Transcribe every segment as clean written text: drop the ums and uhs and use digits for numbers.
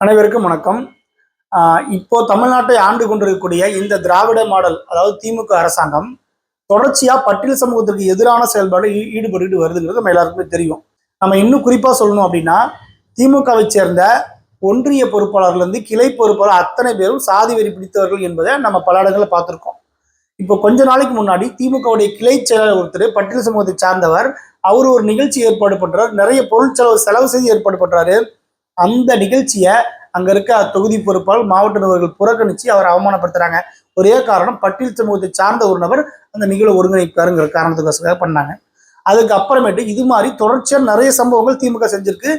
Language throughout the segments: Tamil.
அனைவருக்கும் வணக்கம். இப்போ தமிழ்நாட்டை ஆண்டு கொண்டிருக்கக்கூடிய இந்த திராவிட மாடல், அதாவது திமுக அரசாங்கம் தொடர்ச்சியா பட்டியல் சமூகத்திற்கு எதிரான செயல்பாடு ஈடுபட்டு வருதுங்கிறது நம்ம எல்லாருக்குமே தெரியும். நம்ம இன்னும் குறிப்பா சொல்லணும் அப்படின்னா, திமுகவை சேர்ந்த ஒன்றிய பொறுப்பாளர்லேருந்து கிளை பொறுப்பாளர் அத்தனை பேரும் சாதி வெறி பிடித்தவர்கள் என்பதை நம்ம பல இடங்களில் பார்த்துருக்கோம். இப்போ கொஞ்ச நாளைக்கு முன்னாடி திமுகவுடைய கிளை செயலாளர் ஒருத்தர் பட்டியல் சமூகத்தை சார்ந்தவர், அவர் ஒரு நிகழ்ச்சி ஏற்பாடு பண்றாரு, நிறைய பொருள் செலவு செய்து ஏற்பாடு பண்றாரு. அந்த நிகழ்ச்சியை அங்க இருக்க தொகுதி பொறுப்பாளர் மாவட்ட நிர்வாகிகள் புறக்கணிச்சு அவர் அவமானப்படுத்துறாங்க. ஒரே காரணம், பட்டியல் சமூகத்தை சார்ந்த ஒரு நபர் அந்த நிகழ்வு ஒருங்கிணைப்பாருங்கிற காரணத்துக்காக பண்ணாங்க. அதுக்கு அப்புறமேட்டு இது மாதிரி தொடர்ச்சியா நிறைய சம்பவங்கள் திமுக செஞ்சிருக்கு.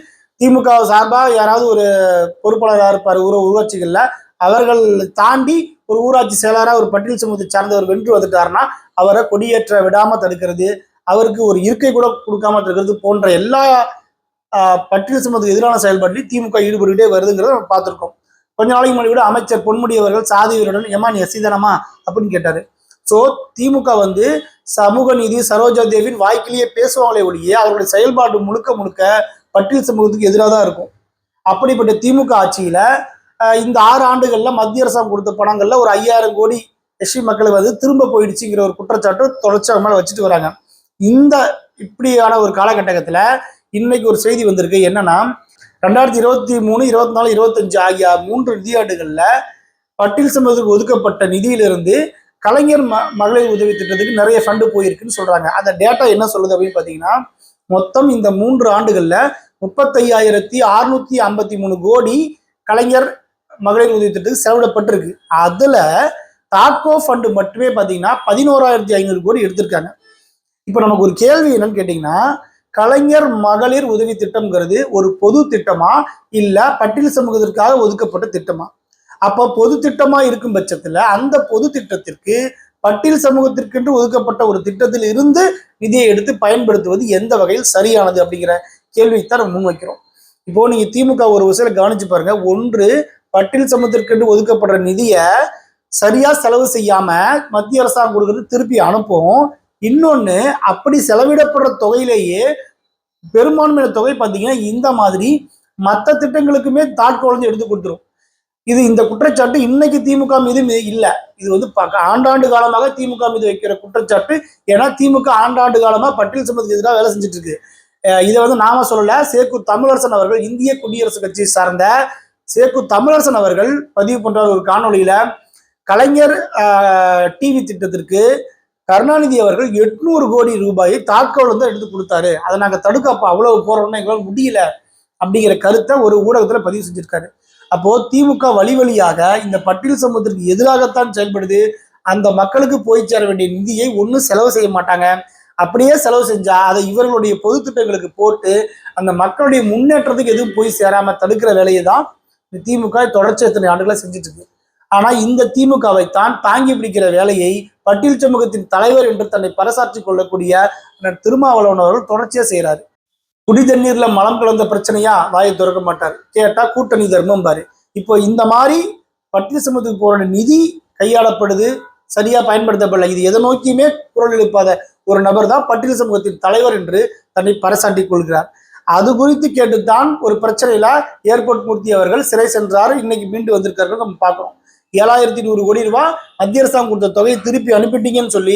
திமுக சார்பா யாராவது ஒரு பொறுப்பாளராக இருப்பார் ஊராட்சிகள்ல, அவர்கள் தாண்டி ஒரு ஊராட்சி செயலராக ஒரு பட்டியல் சமூகத்தை சார்ந்தவர் வென்று வந்துட்டாருன்னா அவரை கொடியேற்ற விடாம தடுக்கிறது, அவருக்கு ஒரு இருக்கை கூட கொடுக்காம தடுக்கிறது போன்ற எல்லா பட்டியல் சமூகத்துக்கு எதிரான செயல்பாட்டில் திமுக ஈடுபட்டுட்டே வருதுங்கிறத நம்ம பார்த்துருக்கோம். கொஞ்ச நாளைக்கு முன்னாடி கூட அமைச்சர் பொன்முடி அவர்கள் சாதி வீரருடன் ஏமா நீ எஸ்சிதானமா அப்படின்னு கேட்டாரு. ஸோ திமுக சமூக நீதி சரோஜா தேவின் வாய்க்கிலேயே பேசுவாங்களே ஒழிய அவருடைய செயல்பாடு முழுக்க முழுக்க பட்டியல் சமூகத்துக்கு எதிராக தான் இருக்கும். அப்படிப்பட்ட திமுக ஆட்சியில இந்த 6 ஆண்டுகள்ல மத்திய அரசாங்கம் கொடுத்த பணங்கள்ல ஒரு 5000 கோடி எஸ்சி மக்களுக்கு திரும்ப போயிடுச்சுங்கிற ஒரு குற்றச்சாட்டு தொடர்ச்சி மேல வச்சுட்டு வராங்க. இந்த இப்படியான ஒரு காலகட்டத்துல இன்னைக்கு ஒரு செய்தி வந்திருக்கு. என்னன்னா, 2023, 24, 25 ஆகிய 3 நிதியாண்டுகள்ல பட்டியல் சமூகத்துக்கு ஒதுக்கப்பட்ட நிதியிலிருந்து கலைஞர் மகளிர் உதவி திட்டத்துக்கு நிறைய ஃபண்டு போயிருக்குன்னு சொல்றாங்க. அந்த டேட்டா என்ன சொல்லுது அப்படின்னு பாத்தீங்கன்னா, மொத்தம் இந்த 3 ஆண்டுகள்ல 35,653 கோடி கலைஞர் மகளிர் உதவி திட்டத்துக்கு செலவிடப்பட்டிருக்கு. அதுல தாட்கோ ஃபண்டு மட்டுமே பாத்தீங்கன்னா 11,500 கோடி எடுத்திருக்காங்க. இப்ப நமக்கு ஒரு கேள்வி என்னன்னு கேட்டீங்கன்னா, கலைஞர் மகளிர் உதவி திட்டம்ங்கிறது ஒரு பொது திட்டமா இல்ல பட்டியல் சமூகத்திற்காக ஒதுக்கப்பட்ட திட்டமா? அப்போ பொது திட்டமா இருக்கும் பட்சத்துல அந்த பொது திட்டத்திற்கு பட்டியல் சமூகத்திற்கென்று ஒதுக்கப்பட்ட ஒரு திட்டத்தில் இருந்து நிதியை எடுத்து பயன்படுத்துவது எந்த வகையில் சரியானது அப்படிங்கிற கேள்வித்தான் நம்ம முன்வைக்கிறோம். இப்போ நீங்க திமுக ஒரு விஷயம் கவனிச்சு பாருங்க. ஒன்று, பட்டியல் சமூகத்திற்கென்று ஒதுக்கப்படுற நிதியை சரியா செலவு செய்யாம மத்திய அரசாங்கம் கொடுக்கறது திருப்பி அனுப்பும். இன்னொன்னு, அப்படி செலவிடப்படுற தொகையிலேயே பெரும்பான்மையான தொகை பார்த்தீங்கன்னா இந்த மாதிரி மற்ற திட்டங்களுக்குமே தாட்கொழுந்து எடுத்து கொடுத்துரும். இந்த குற்றச்சாட்டு இன்னைக்கு திமுக மீது இல்ல. இது ஆண்டாண்டு காலமாக திமுக மீது வைக்கிற குற்றச்சாட்டு. ஏன்னா திமுக ஆண்டாண்டு காலமா பட்டியல் சமூகத்துக்கு எதிராக வேலை செஞ்சுட்டு இருக்கு. இதை நாம சொல்லல, சேக்கூர் தமிழரசன் அவர்கள், இந்திய குடியரசு கட்சியை சார்ந்த சேக்கூர் தமிழரசன் அவர்கள் பதிவு பண்ற ஒரு காணொலியில கலைஞர் டிவி திட்டத்திற்கு கருணாநிதி அவர்கள் 800 கோடி ரூபாயை தாட்கோல் எடுத்து கொடுத்தாரு. அதை நாங்க தடுக்க அப்ப அவ்வளவு போறோம்னா எங்களால் முடியல அப்படிங்கிற கருத்தை ஒரு ஊடகத்துல பதிவு செஞ்சிருக்காரு. அப்போ திமுக வழியாக இந்த பட்டியல் சமூகத்திற்கு எதிராகத்தான் செயல்படுது. அந்த மக்களுக்கு போய் சேர வேண்டிய நிதியை ஒன்றும் செலவு செய்ய மாட்டாங்க. அப்படியே செலவு செஞ்சா அதை இவர்களுடைய பொது திட்டங்களுக்கு போட்டு அந்த மக்களுடைய முன்னேற்றத்துக்கு எதுவும் போய் சேராம தடுக்கிற வேலையை தான் திமுக தொடர்ச்சி எத்தனை ஆண்டுகளை செஞ்சுட்டு இருக்கு. ஆனா இந்த திமுகவை தான் தாங்கி பிடிக்கிற வேலையை பட்டியல் சமூகத்தின் தலைவர் என்று தன்னை பறைசாற்றி கொள்ளக்கூடிய திருமாவளவன் அவர்கள் தொடர்ச்சியா செய்யறாரு. குடி தண்ணீர்ல மலம் கலந்த பிரச்சனையா வாயை திறக்க மாட்டார், கேட்டா கூட்டணி தர்மம் பாரு. இப்போ இந்த மாதிரி பட்டியல் சமூகத்துக்கு போற நிதி கையாளப்படுது, சரியா பயன்படுத்தப்படல. இது எதை நோக்கியுமே குரல் எழுப்பாத ஒரு நபர் தான் பட்டியல் சமூகத்தின் தலைவர் என்று தன்னை பறைசாட்டி கொள்கிறார். அது குறித்து கேட்டுத்தான் ஒரு பிரச்சனையில ஏர்போர்ட் மூர்த்தி அவர்கள் சிறை சென்றாரு. இன்னைக்கு மீண்டு வந்திருக்காரு நம்ம பார்க்கிறோம். 7,100 கோடி ரூபாய் மத்திய அரசாங்கம் கொடுத்த தொகையை திருப்பி அனுப்பிட்டீங்கன்னு சொல்லி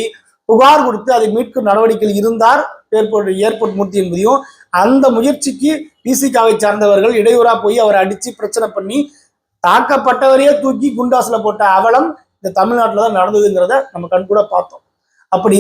புகார் கொடுத்து அதை மீட்கும் நடவடிக்கையில் இருந்தார் ஏர்போர்ட் மூர்த்தி என்பதையும், அந்த முயற்சிக்கு பிசிகாவை சார்ந்தவர்கள் இடையூறா போய் அவரை அடிச்சு பிரச்சனை பண்ணி தாக்கப்பட்டவரையே தூக்கி குண்டாசுல போட்ட அவலம் இந்த தமிழ்நாட்டில் தான் நடந்ததுங்கிறத நம்ம கண்கூட பார்த்தோம். அப்படி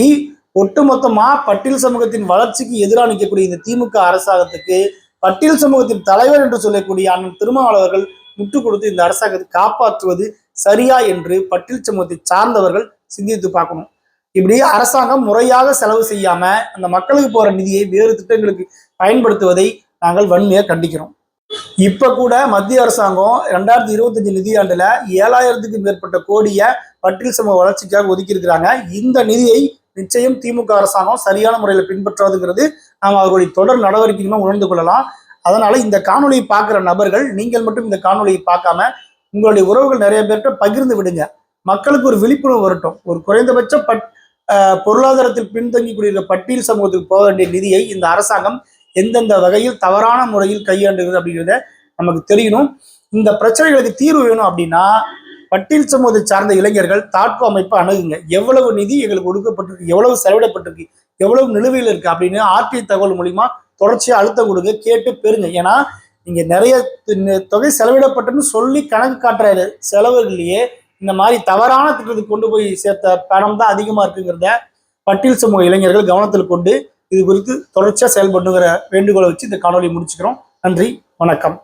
ஒட்டுமொத்தமா பட்டியல் சமூகத்தின் வளர்ச்சிக்கு எதிராக நிற்கக்கூடிய இந்த திமுக அரசாங்கத்துக்கு பட்டியல் சமூகத்தின் தலைவர் என்று சொல்லக்கூடிய அண்ணன் திருமாவளவர்கள் முட்டு கொடுத்து இந்த அரசாங்கத்தை காப்பாற்றுவது சரியா என்று பட்டியல் சமூகத்தை சார்ந்தவர்கள் சிந்தித்து பார்க்கணும். இப்படி அரசாங்கம் முறையாக செலவு செய்யாம அந்த மக்களுக்கு போற நிதியை வேறு திட்டங்களுக்கு பயன்படுத்துவதை நாங்கள் வன்மையா கண்டிக்கிறோம். இப்ப கூட மத்திய அரசாங்கம் 2025 நிதியாண்டுல 7,000க்கும் மேற்பட்ட கோடியை பட்டியல் சமூக வளர்ச்சிக்காக ஒதுக்கி இருக்கிறாங்க. இந்த நிதியை நிச்சயம் திமுக அரசாங்கம் சரியான முறையில பின்பற்றாதுங்கிறது நாம் அவர்களுடைய தொடர் நடவடிக்கைகளும் உணர்ந்து கொள்ளலாம். அதனால இந்த காணொலியை பார்க்கிற நபர்கள், நீங்கள் மட்டும் இந்த காணொலியை பார்க்காம உங்களுடைய உறவுகள் நிறைய பேர்கிட்ட பகிர்ந்து விடுங்க. மக்களுக்கு ஒரு விழிப்புணர்வு வரட்டும். ஒரு குறைந்தபட்ச பொருளாதாரத்தில் பின்தங்கி கூடிய பட்டியல் சமூகத்துக்கு போக வேண்டிய நிதியை இந்த அரசாங்கம் எந்தெந்த வகையில் தவறான முறையில் கையாண்டுகிறது அப்படிங்கிறத நமக்கு தெரியணும். இந்த பிரச்சனைகளுக்கு தீர்வு வேணும் அப்படின்னா பட்டியல் சமூகத்தை சார்ந்த இளைஞர்கள் தாட்கோ அமைப்பை அணுகுங்க. எவ்வளவு நிதி எங்களுக்கு ஒடுக்கப்பட்டிருக்கு, எவ்வளவு செலவிடப்பட்டிருக்கு, எவ்வளவு நிலுவையில் இருக்கு அப்படின்னு ஆர்டிஐ தகவல் மூலியமா தொடர்ச்சியா அழுத்தம் கொடுங்க, கேட்டு பெறுங்க. ஏன்னா நீங்க நிறைய தொகை செலவிடப்பட்டுன்னு சொல்லி கணக்கு காட்டுறாரு, செலவுகள்லயே இந்த மாதிரி தவறான திட்டத்துக்கு கொண்டு போய் சேர்த்த பணம் தான் அதிகமா இருக்குங்கிறத பட்டியல் சமூக இளைஞர்கள் கவனத்தில் கொண்டு இது குறித்து தொடர்ச்சியா செயல்படுங்கிற வேண்டுகோளை வச்சு இந்த காணொலி முடிச்சுக்கிறோம். நன்றி, வணக்கம்.